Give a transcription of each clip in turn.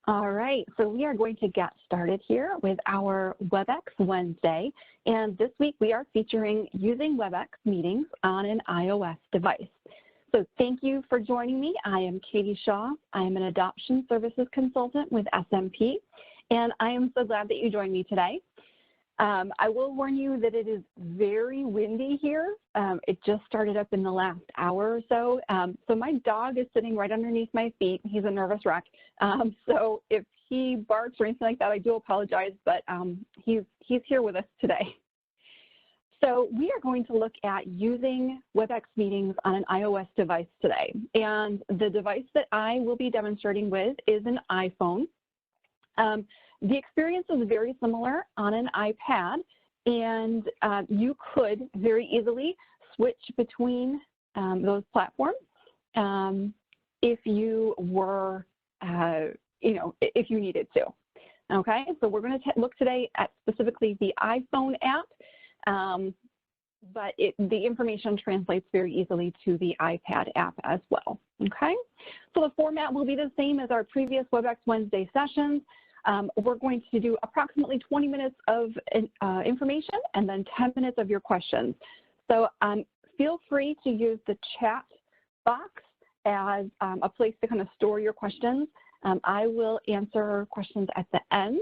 All right, so we are going to get started here with our Webex Wednesday. And this week we are featuring using Webex Meetings on an iOS device. So thank you for joining me. I am Katie Shaw. I am an Adoption Services Consultant with SMP, and I am so glad that you joined me today. I will warn you that it is very windy here. It just started up in the last hour or so. So my dog is sitting right underneath my feet. He's a nervous wreck. So if he barks or anything like that, I do apologize, but he's here with us today. So we are going to look at using Webex Meetings on an iOS device today. And the device that I will be demonstrating with is an iPhone. The experience is very similar on an iPad, and you could very easily switch between those platforms if you were, if you needed to. Okay, so we're going to look today at specifically the iPhone app, but the information translates very easily to the iPad app as well. Okay, so the format will be the same as our previous Webex Wednesday sessions. We're going to do approximately 20 minutes of information and then 10 minutes of your questions. So feel free to use the chat box as a place to kind of store your questions. I will answer questions at the end.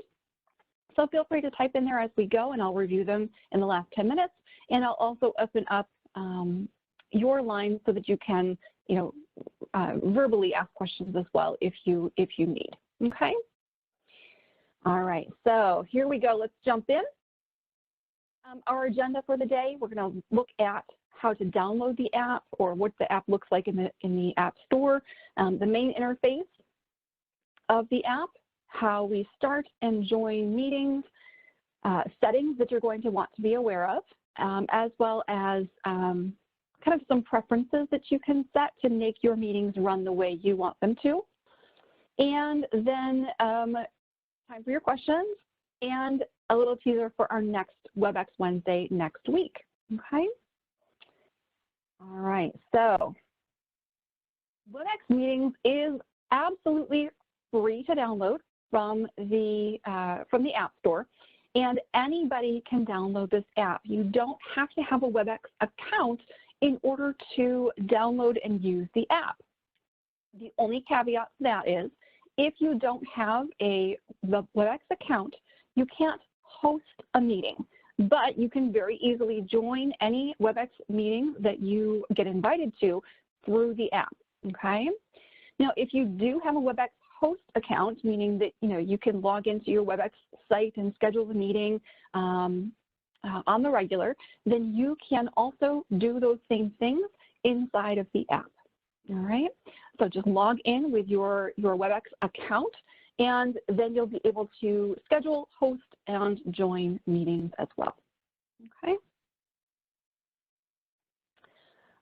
So feel free to type in there as we go, and I'll review them in the last 10 minutes. And I'll also open up your line so that you can, verbally ask questions as well if you need. Okay. All right, so here we go. Let's jump in. Our agenda for the day, we're going to look at how to download the app or what the app looks like in the App Store, the main interface of the app, how we start and join meetings, settings that you're going to want to be aware of, as well as kind of some preferences that you can set to make your meetings run the way you want them to. And then time for your questions, and a little teaser for our next Webex Wednesday next week, okay? All right, so Webex Meetings is absolutely free to download from the App Store, and anybody can download this app. You don't have to have a Webex account in order to download and use the app. The only caveat to that is, if you don't have the Webex account, you can't host a meeting, but you can very easily join any Webex meeting that you get invited to through the app, okay? Now, if you do have a Webex host account, meaning that, you can log into your Webex site and schedule the meeting on the regular, then you can also do those same things inside of the app. All right, so just log in with your Webex account, and then you'll be able to schedule, host, and join meetings as well. Okay.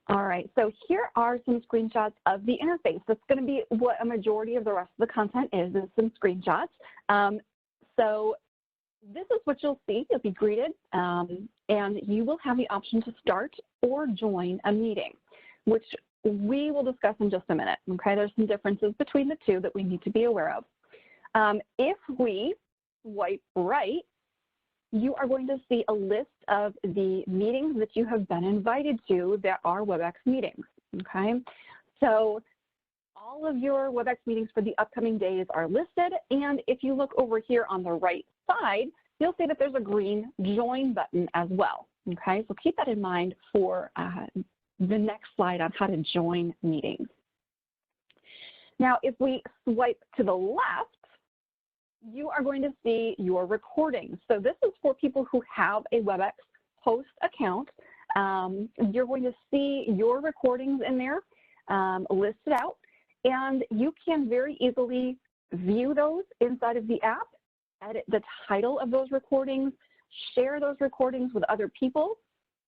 All right, so here are some screenshots of the interface. That's going to be what a majority of the rest of the content is some screenshots. So this is what you'll see. You'll be greeted, and you will have the option to start or join a meeting, which we will discuss in just a minute, okay? There's some differences between the two that we need to be aware of. If we swipe right, you are going to see a list of the meetings that you have been invited to that are Webex meetings, okay? So all of your Webex meetings for the upcoming days are listed, and if you look over here on the right side, you'll see that there's a green join button as well, okay? So keep that in mind for the next slide on how to join meetings. Now, if we swipe to the left, you are going to see your recordings. So this is for people who have a Webex host account. You're going to see your recordings in there listed out, and you can very easily view those inside of the app, edit the title of those recordings, share those recordings with other people,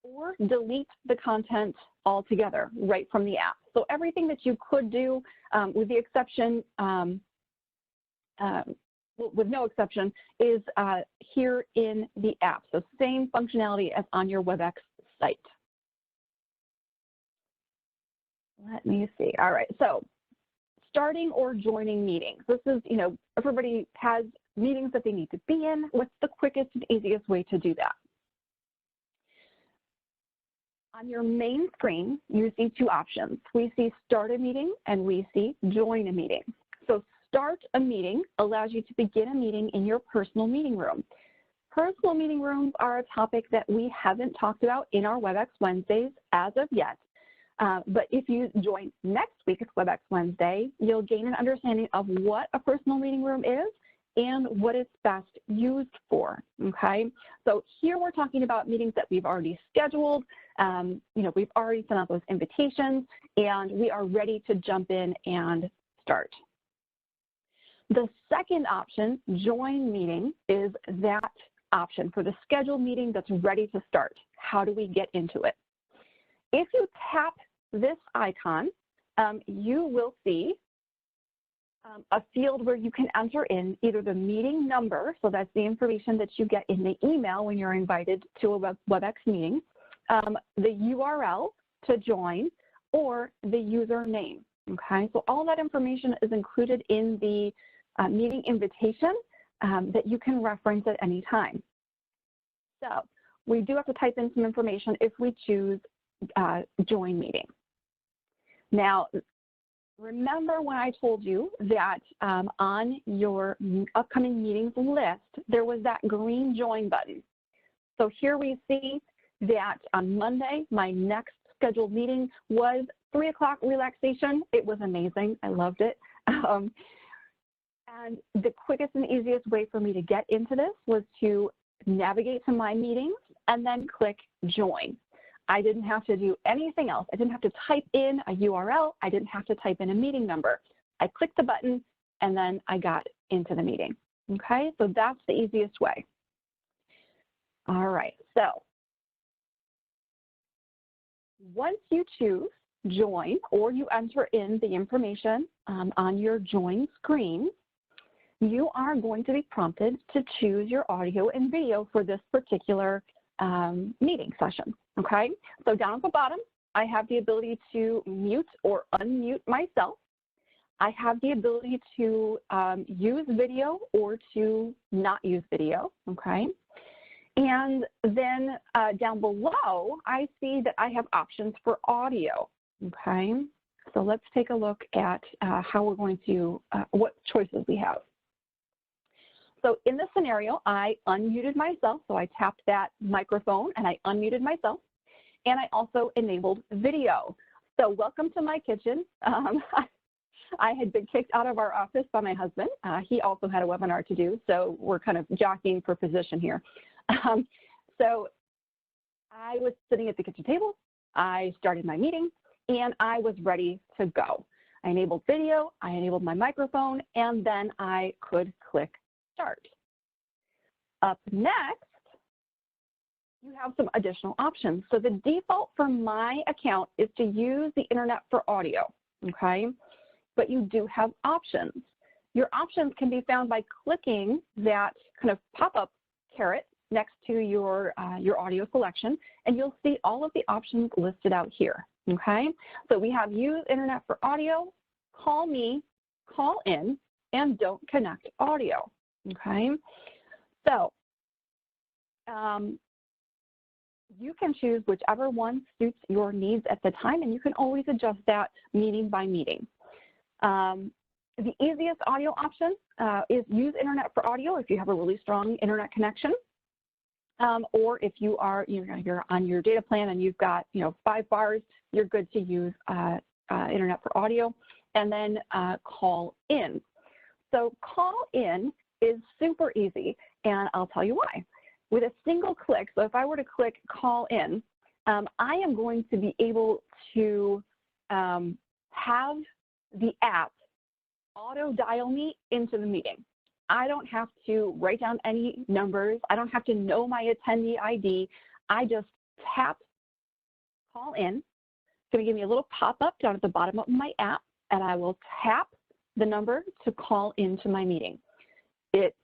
or delete the content altogether right from the app. So everything that you could do, with the exception, with no exception, is here in the app. So same functionality as on your Webex site. Let me see. All right, so starting or joining meetings. This is, everybody has meetings that they need to be in. What's the quickest and easiest way to do that? On your main screen, you see two options. We see start a meeting and we see join a meeting. So start a meeting allows you to begin a meeting in your personal meeting room. Personal meeting rooms are a topic that we haven't talked about in our Webex Wednesdays as of yet. But if you join next week's Webex Wednesday, you'll gain an understanding of what a personal meeting room is and what it's best used for, okay? So here we're talking about meetings that we've already scheduled. We've already sent out those invitations, and we are ready to jump in and start. The second option, join meeting, is that option for the scheduled meeting that's ready to start. How do we get into it? If you tap this icon, you will see a field where you can enter in either the meeting number, so that's the information that you get in the email when you're invited to a Webex meeting, the URL to join, or the username, okay? So all that information is included in the meeting invitation that you can reference at any time. So we do have to type in some information if we choose join meeting. Now, remember when I told you that on your upcoming meetings list, there was that green join button. So here we see that on Monday, my next scheduled meeting was 3 o'clock relaxation. It was amazing. I loved it. And the quickest and easiest way for me to get into this was to navigate to my meetings and then click join. I didn't have to do anything else. I didn't have to type in a URL. I didn't have to type in a meeting number. I clicked the button and then I got into the meeting. Okay, so that's the easiest way. All right, so once you choose join or you enter in the information on your join screen, you are going to be prompted to choose your audio and video for this particular meeting session, okay? So down at the bottom, I have the ability to mute or unmute myself. I have the ability to use video or to not use video, okay? And then down below, I see that I have options for audio, okay? So let's take a look at how we're going to, what choices we have. So in this scenario, I unmuted myself. So I tapped that microphone and I unmuted myself. And I also enabled video. So welcome to my kitchen. I had been kicked out of our office by my husband. He also had a webinar to do. So we're kind of jockeying for position here. So I was sitting at the kitchen table. I started my meeting and I was ready to go. I enabled video, I enabled my microphone, and then I could click start. Up next, you have some additional options. So the default for my account is to use the internet for audio, okay? But you do have options. Your options can be found by clicking that kind of pop-up caret next to your audio selection, and you'll see all of the options listed out here, okay? So we have use internet for audio, call me, call in, and don't connect audio. Okay, so you can choose whichever one suits your needs at the time, and you can always adjust that meeting by meeting. The easiest audio option is use internet for audio if you have a really strong internet connection, or if you are you're on your data plan and you've got 5 bars, you're good to use internet for audio, and then call in. So call in is super easy, and I'll tell you why. With a single click, so if I were to click call in, I am going to be able to have the app auto dial me into the meeting. I don't have to write down any numbers. I don't have to know my attendee ID. I just tap call in. It's going to give me a little pop-up down at the bottom of my app, and I will tap the number to call into my meeting. It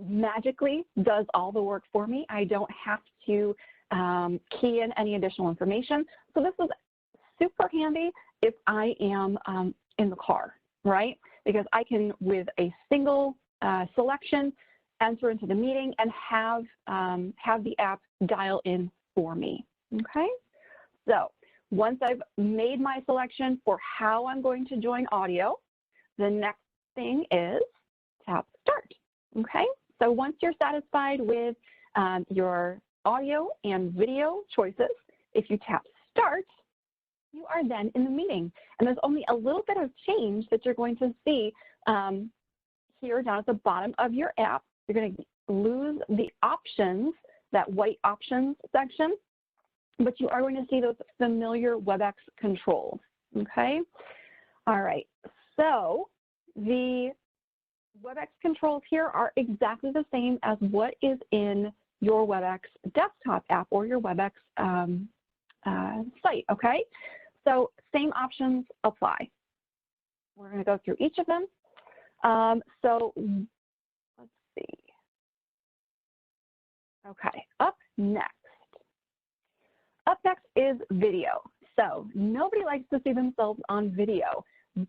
magically does all the work for me. I don't have to key in any additional information. So this is super handy if I am in the car, right? Because I can, with a single selection, enter into the meeting and have the app dial in for me, okay? So once I've made my selection for how I'm going to join audio, the next thing is tap Start, okay? So once you're satisfied with your audio and video choices, if you tap Start, you are then in the meeting. And there's only a little bit of change that you're going to see here down at the bottom of your app. You're going to lose the options, that white options section, but you are going to see those familiar WebEx controls, okay? All right, so the WebEx controls here are exactly the same as what is in your WebEx desktop app or your WebEx site, okay? So same options apply. We're going to go through each of them. So let's see. Okay, up next is video. So nobody likes to see themselves on video,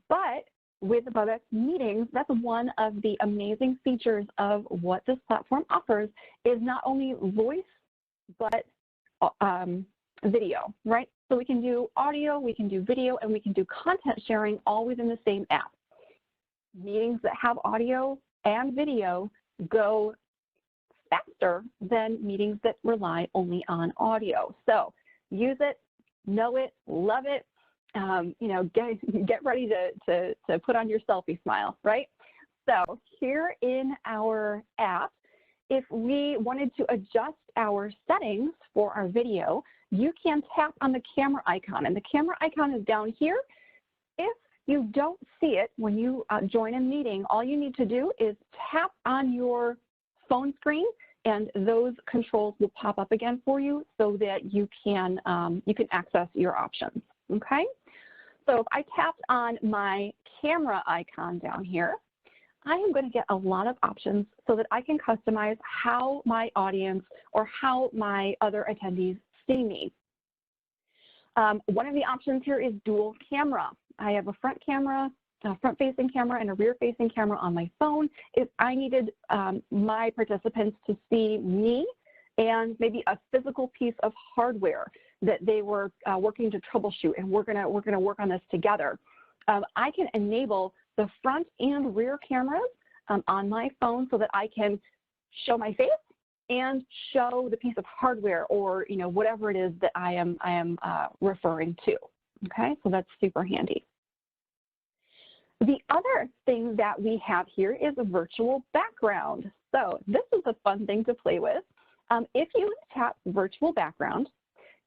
but with WebEx Meetings, that's one of the amazing features of what this platform offers is not only voice, but video, right? So we can do audio, we can do video, and we can do content sharing all within the same app. Meetings that have audio and video go faster than meetings that rely only on audio. So use it, know it, love it. You know, get ready to put on your selfie smile, right? So here in our app, if we wanted to adjust our settings for our video, you can tap on the camera icon, and the camera icon is down here. If you don't see it when you join a meeting, all you need to do is tap on your phone screen, and those controls will pop up again for you so that you can access your options, okay? So if I tapped on my camera icon down here, I am going to get a lot of options so that I can customize how my audience or how my other attendees see me. One of the options here is dual camera. I have a front-facing camera and a rear-facing camera on my phone. If I needed my participants to see me and maybe a physical piece of hardware that they were working to troubleshoot, and we're gonna work on this together, I can enable the front and rear cameras on my phone so that I can show my face and show the piece of hardware or whatever it is that I am referring to. Okay, so that's super handy. The other thing that we have here is a virtual background. So this is a fun thing to play with. If you tap virtual background,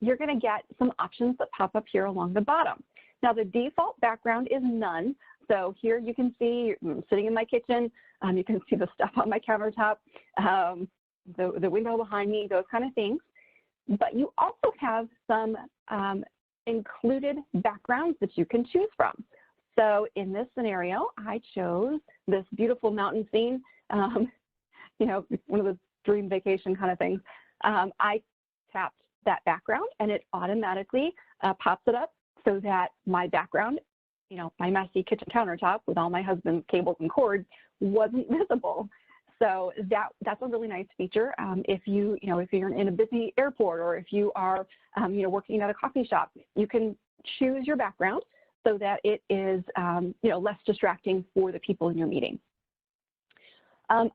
you're going to get some options that pop up here along the bottom. Now the default background is none. So here you can see I'm sitting in my kitchen. You can see the stuff on my countertop, the window behind me, those kind of things. But you also have some included backgrounds that you can choose from. So in this scenario, I chose this beautiful mountain scene, one of those dream vacation kind of things. I tapped that background and it automatically pops it up so that my background, my messy kitchen countertop with all my husband's cables and cords wasn't visible. So that's a really nice feature. If you're in a busy airport or if you are working at a coffee shop, you can choose your background so that it is less distracting for the people in your meeting.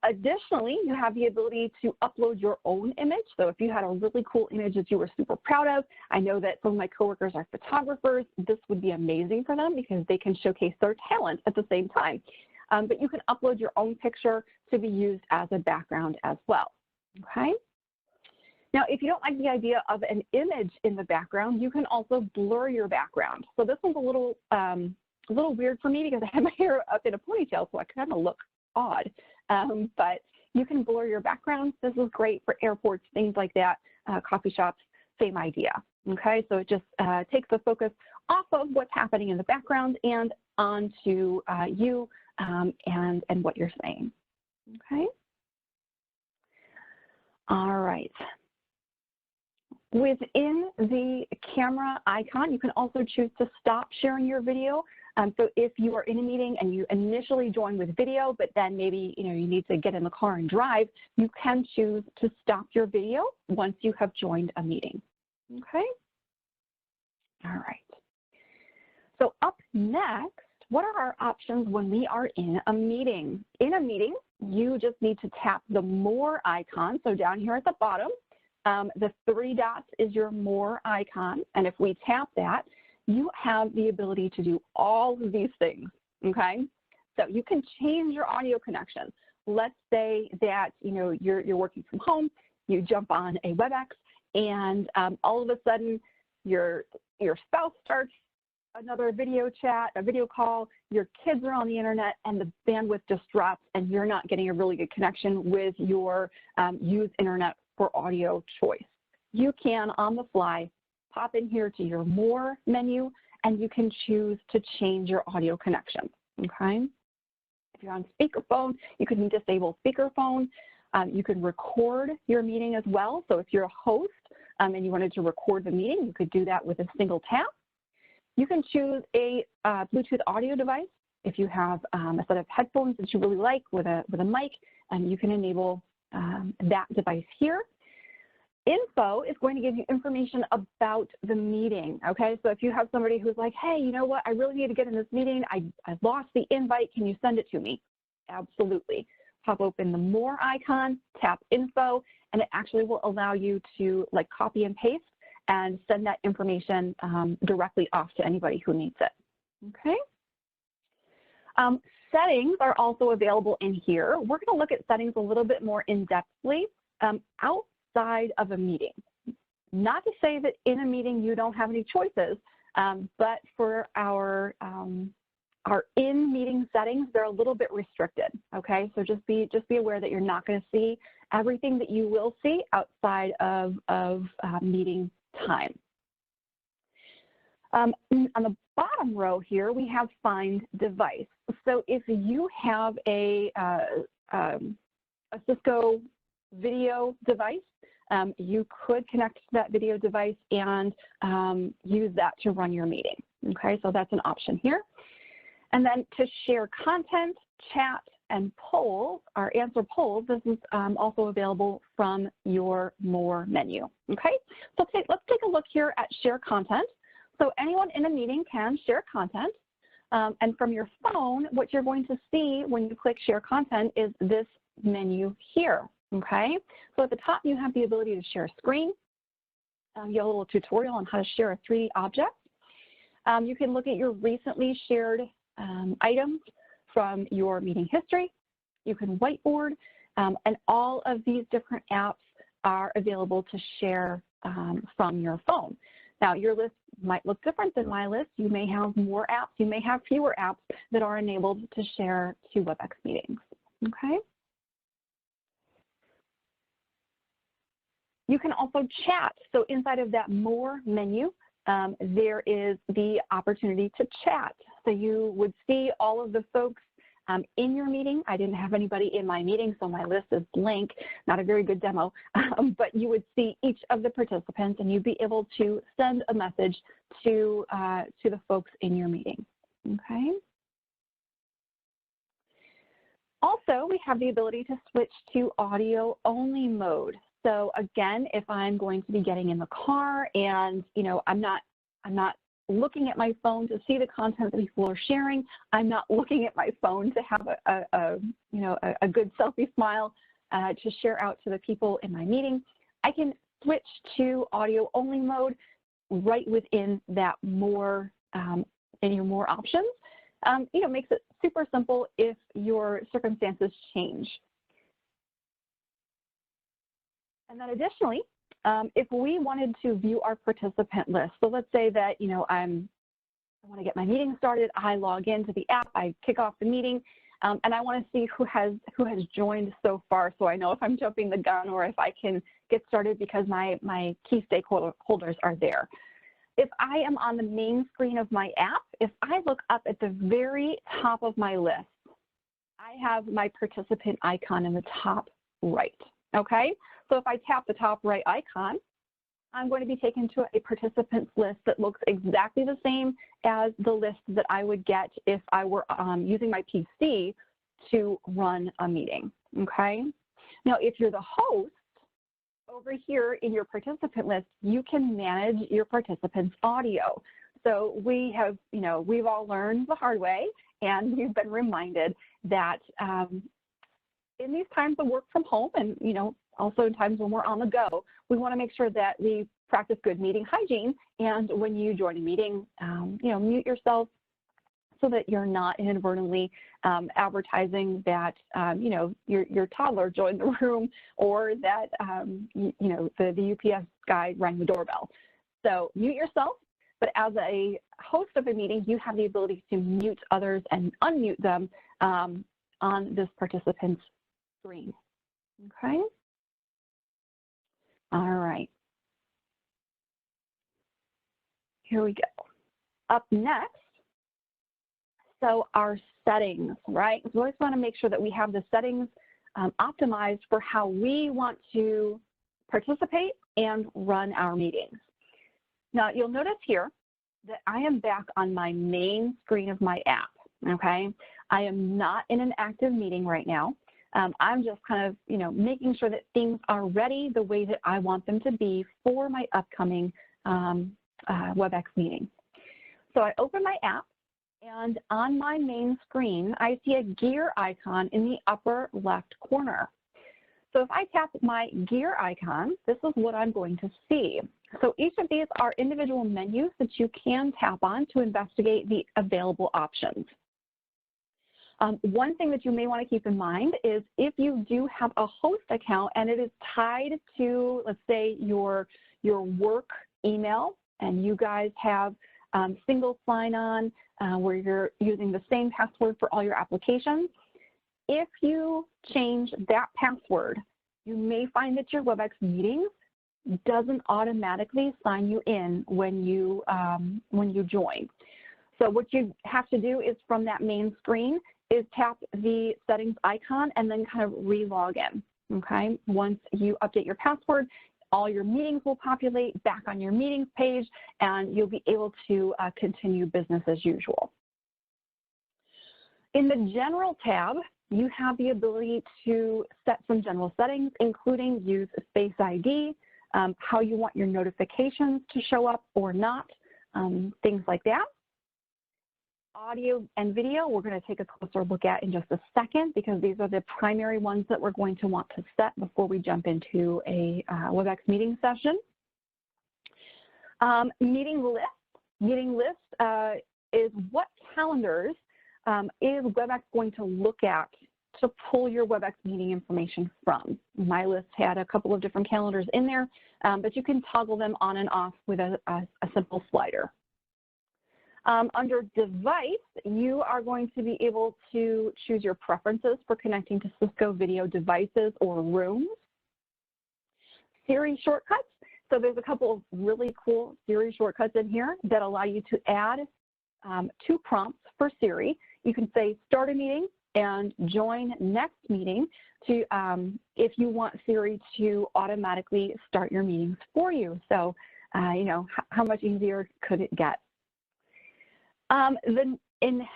Additionally, you have the ability to upload your own image. So if you had a really cool image that you were super proud of, I know that some of my coworkers are photographers. This would be amazing for them because they can showcase their talent at the same time. But you can upload your own picture to be used as a background as well, okay? Now, if you don't like the idea of an image in the background, you can also blur your background. So this one's a little weird for me because I have my hair up in a ponytail, so I kind of look odd. But you can blur your background. This is great for airports, things like that, coffee shops, same idea, okay? So it just takes the focus off of what's happening in the background and onto you and what you're saying, okay? All right. Within the camera icon, you can also choose to stop sharing your video. So if you are in a meeting and you initially join with video, but then maybe you need to get in the car and drive, you can choose to stop your video once you have joined a meeting. Okay? All right. So up next, what are our options when we are in a meeting? In a meeting, you just need to tap the More icon. So down here at the bottom, the 3 dots is your More icon. And if we tap that, you have the ability to do all of these things, okay? So you can change your audio connection. Let's say that, you're working from home, you jump on a Webex, and all of a sudden your spouse starts another video chat, a video call, your kids are on the internet, and the bandwidth just drops, and you're not getting a really good connection with your use internet for audio choice. You can, on the fly, pop in here to your More menu, and you can choose to change your audio connection, okay? If you're on speakerphone, you can disable speakerphone. You can record your meeting as well. So if you're a host and you wanted to record the meeting, you could do that with a single tap. You can choose a Bluetooth audio device. If you have a set of headphones that you really like with a mic, you can enable that device here. Info is going to give you information about the meeting, okay? So if you have somebody who's like, hey, you know what, I really need to get in this meeting, I lost the invite, can you send it to me? Absolutely. Pop open the More icon, tap Info, and it actually will allow you to copy and paste and send that information directly off to anybody who needs it, okay? Settings are also available in here. We're gonna look at settings a little bit more in-depthly outside of a meeting. Not to say that in a meeting you don't have any choices, but for our in-meeting settings, they're a little bit restricted, okay? So just be aware that you're not gonna see everything that you will see outside of meeting time. On the bottom row here, we have Find Device. So if you have a Cisco video device, you could connect to that video device and use that to run your meeting. Okay, so that's an option here. And then to share content, chat, and polls, or answer polls, this is also available from your More menu. Okay, so let's take a look here at Share Content. So anyone in a meeting can share content. And from your phone, what you're going to see when you click Share Content is this menu here, okay? So at the top, you have the ability to share screen. You have a little tutorial on how to share a 3D object. You can look at your recently shared items from your meeting history. You can whiteboard, and all of these different apps are available to share from your phone. Now, your list might look different than my list. You may have more apps. You may have fewer apps that are enabled to share to Webex meetings, okay? You can also chat. So inside of that More menu, there is the opportunity to chat. So you would see all of the folks in your meeting. I didn't have anybody in my meeting, so my list is blank, not a very good demo, but you would see each of the participants and you'd be able to send a message to the folks in your meeting, okay? Also, we have the ability to switch to audio only mode. So again, if I'm going to be getting in the car and, I'm not looking at my phone to see the content that people are sharing, I'm not looking at my phone to have a good selfie smile to share out to the people in my meeting, I can switch to audio only mode right within that More, in your More options. Makes it super simple if your circumstances change. And then additionally, if we wanted to view our participant list, so let's say that, I want to get my meeting started, I log into the app, I kick off the meeting, and I want to see who has joined so far, so I know if I'm jumping the gun or if I can get started because my key stakeholders are there. If I am on the main screen of my app, if I look up at the very top of my list, I have my participant icon in the top right, okay? So if I tap the top right icon, I'm going to be taken to a participants list that looks exactly the same as the list that I would get if I were using my PC to run a meeting, okay? Now, if you're the host, over here in your participant list, you can manage your participants' audio. So we have, we've all learned the hard way, and we've been reminded that in these times of work from home and, also in times when we're on the go, we want to make sure that we practice good meeting hygiene. And when you join a meeting, mute yourself so that you're not inadvertently advertising that, your toddler joined the room, or that, the UPS guy rang the doorbell. So mute yourself, but as a host of a meeting, you have the ability to mute others and unmute them on this participant's screen, okay? All right. Here we go. Up next, so our settings, right? So we always want to make sure that we have the settings optimized for how we want to participate and run our meetings. Now, you'll notice here that I am back on my main screen of my app, okay? I am not in an active meeting right now. I'm just kind of, making sure that things are ready the way that I want them to be for my upcoming Webex meeting. So I open my app, and on my main screen, I see a gear icon in the upper left corner. So if I tap my gear icon, this is what I'm going to see. So each of these are individual menus that you can tap on to investigate the available options. One thing that you may want to keep in mind is if you do have a host account and it is tied to, let's say, your work email, and you guys have single sign-on where you're using the same password for all your applications, if you change that password, you may find that your Webex meetings doesn't automatically sign you in when you join. So what you have to do is from that main screen is tap the settings icon and then kind of re-log in, okay? Once you update your password, all your meetings will populate back on your meetings page, and you'll be able to continue business as usual. In the General tab, you have the ability to set some general settings, including use Face ID, how you want your notifications to show up or not, things like that. Audio and video, we're going to take a closer look at in just a second, because these are the primary ones that we're going to want to set before we jump into a Webex meeting session. Meeting list is what calendars is Webex going to look at to pull your Webex meeting information from. My list had a couple of different calendars in there, but you can toggle them on and off with a simple slider. Under device, you are going to be able to choose your preferences for connecting to Cisco video devices or rooms. Siri shortcuts. So there's a couple of really cool Siri shortcuts in here that allow you to add 2 prompts for Siri. You can say start a meeting and join next meeting to if you want Siri to automatically start your meetings for you. So, how much easier could it get? Then in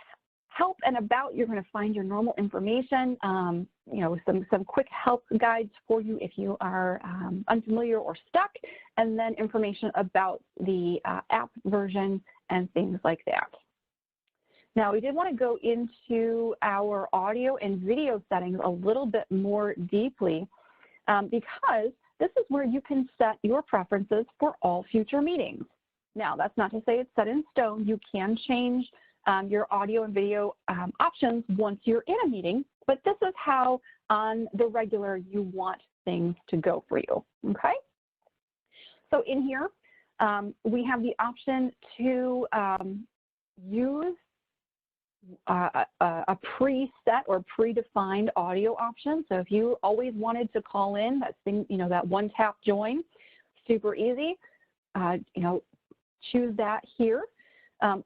help and about, you're going to find your normal information, some quick help guides for you if you are unfamiliar or stuck, and then information about the app version and things like that. Now, we did want to go into our audio and video settings a little bit more deeply because this is where you can set your preferences for all future meetings. Now, that's not to say it's set in stone. You can change your audio and video options once you're in a meeting, but this is how on the regular you want things to go for you, okay? So in here, we have the option to use a preset or predefined audio option. So if you always wanted to call in, that one tap join, super easy, choose that here.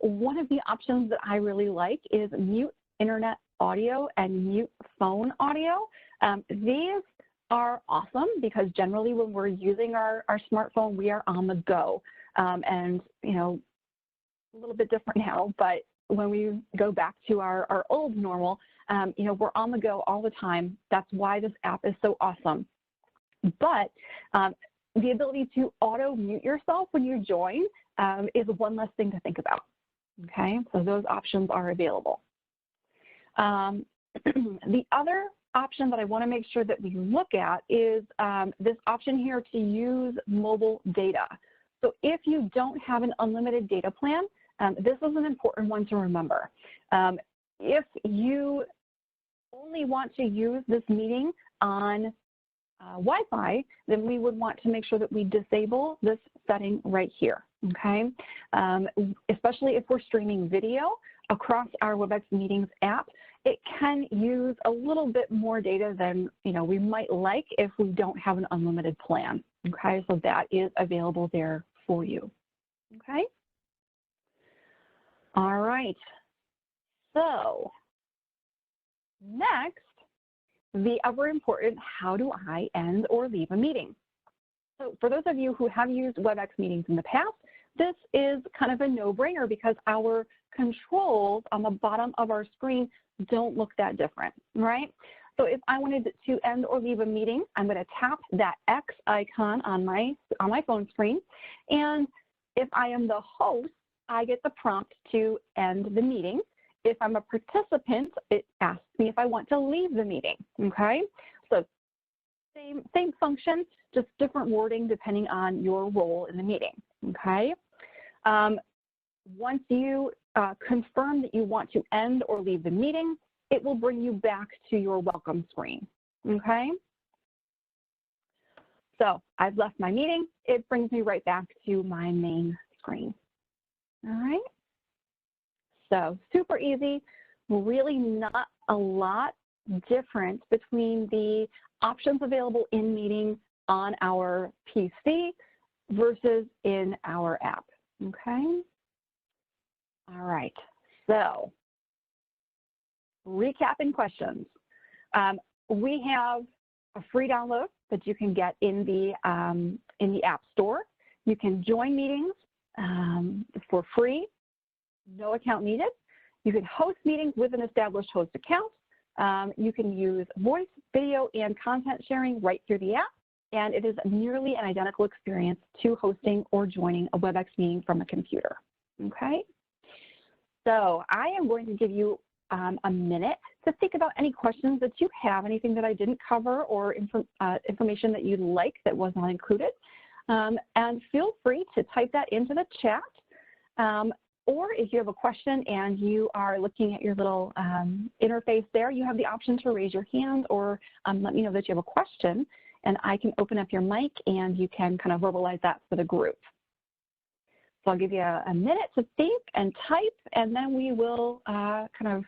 One of the options that I really like is mute internet audio and mute phone audio. These are awesome because generally when we're using our smartphone, we are on the go. And, you know, a little bit different now, but when we go back to our old normal, you know, we're on the go all the time. That's why this app is so awesome. But the ability to auto mute yourself when you join is one less thing to think about. Okay, so those options are available. The other option that I want to make sure that we look at is this option here to use mobile data. So if you don't have an unlimited data plan, this is an important one to remember. If you only want to use this meeting on Wi-Fi, then we would want to make sure that we disable this setting right here, okay? Especially if we're streaming video across our Webex Meetings app, it can use a little bit more data than, you know, we might like if we don't have an unlimited plan, okay? So that is available there for you, okay? All right, so next, the ever important, how do I end or leave a meeting? So for those of you who have used Webex Meetings in the past, this is kind of a no-brainer because our controls on the bottom of our screen don't look that different, right? So if I wanted to end or leave a meeting, I'm going to tap that X icon on my phone screen, and if I am the host, I get the prompt to end the meeting. If I'm a participant, it asks me if I want to leave the meeting, okay? So same function, just different wording depending on your role in the meeting, okay? Once you confirm that you want to end or leave the meeting, it will bring you back to your welcome screen, okay? So I've left my meeting. It brings me right back to my main screen, all right? So super easy, really not a lot different between the options available in meeting on our PC versus in our app, okay? All right, so recapping questions. We have a free download that you can get in the App Store. You can join meetings for free. No account needed. You can host meetings with an established host account. You can use voice, video, and content sharing right through the app, and it is nearly an identical experience to hosting or joining a Webex meeting from a computer, okay? So I am going to give you a minute to think about any questions that you have, anything that I didn't cover or information that you'd like that was not included, and feel free to type that into the chat. Or if you have a question and you are looking at your little interface there, you have the option to raise your hand or let me know that you have a question, and I can open up your mic and you can kind of verbalize that for the group. So I'll give you a minute to think and type, and then we will kind of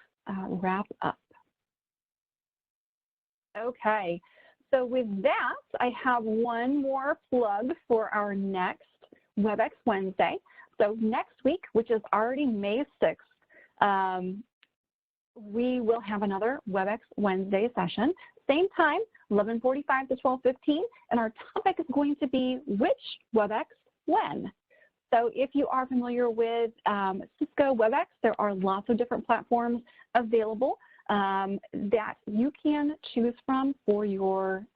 wrap up. Okay, so with that, I have one more plug for our next Webex Wednesday. So next week, which is already May 6th, we will have another Webex Wednesday session. Same time, 11:45 to 12:15, and our topic is going to be which Webex when. So if you are familiar with Cisco Webex, there are lots of different platforms available that you can choose from for your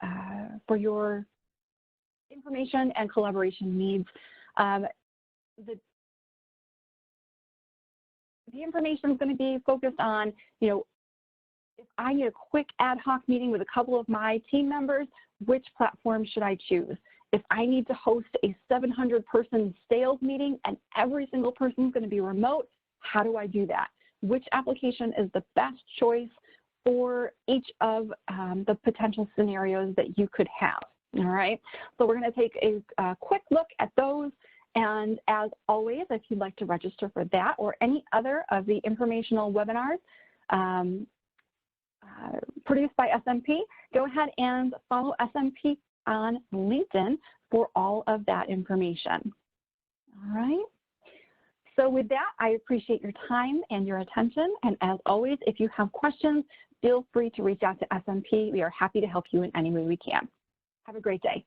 information and collaboration needs. The information is going to be focused on, you know, if I need a quick ad hoc meeting with a couple of my team members, which platform should I choose? If I need to host a 700-person sales meeting and every single person is going to be remote, how do I do that? Which application is the best choice for each of the potential scenarios that you could have? All right, so we're going to take a quick look at those. And as always, if you'd like to register for that or any other of the informational webinars produced by SMP, go ahead and follow SMP on LinkedIn for all of that information. All right. So with that, I appreciate your time and your attention. And as always, if you have questions, feel free to reach out to SMP. We are happy to help you in any way we can. Have a great day.